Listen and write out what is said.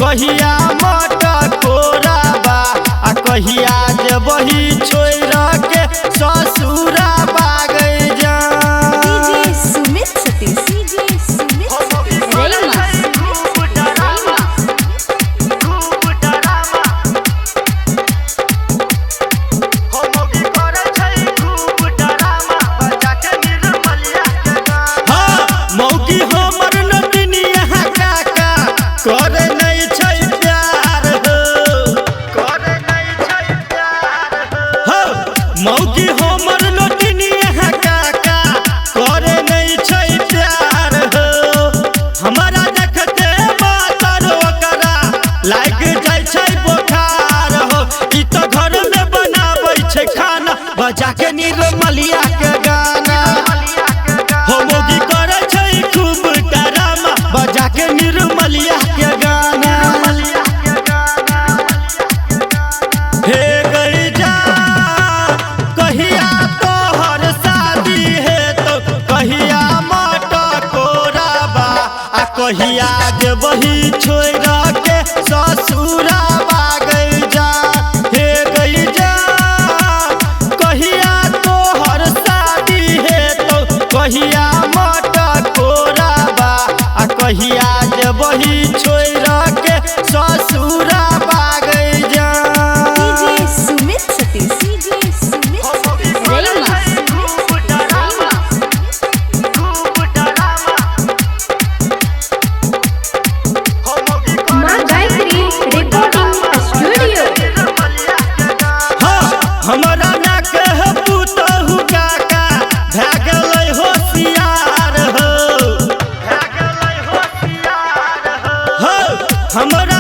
कहिया मटकोरा बा आ कहिया जबही छोड़ के ससुरा बागै जा। डीजे सुमित सतीश, डीजे सुमित सतीश रेमा। मौगी हमर नटनिया काका करे नहीं छै प्यार हो, करे नहीं छै प्यार हो। मौगी हमर नटनिया काका करे नहीं छै प्यार हो। हमारा देखते बातर ओकरा लाग जाय छै बोखार हो। ई तो घर में बनाबै छै खाना बजा के निर्मलिया के गाना हो। मौगी करे छै खूब डरामा बजा के निर्मलिया के गाना। हे गई जा कहिया तोहर शादी है तो कहिया मटकोरा बा आ कहिया जबही छोड़ के ससुरा बागै जा। हे गई जा कहिया तोहर शादी है तो कहिया मटकोरा बा आ कहिया जबही छोड़ के ससुरा बागै जा। डीजे सुमित सतीश, डीजे सुमित सतीश रेमा। Maa Gayatri recording studio. हमरा ना कह पुतहु काका भै गेलै होशियार हो, भै गेलै होशियार हो। हमरा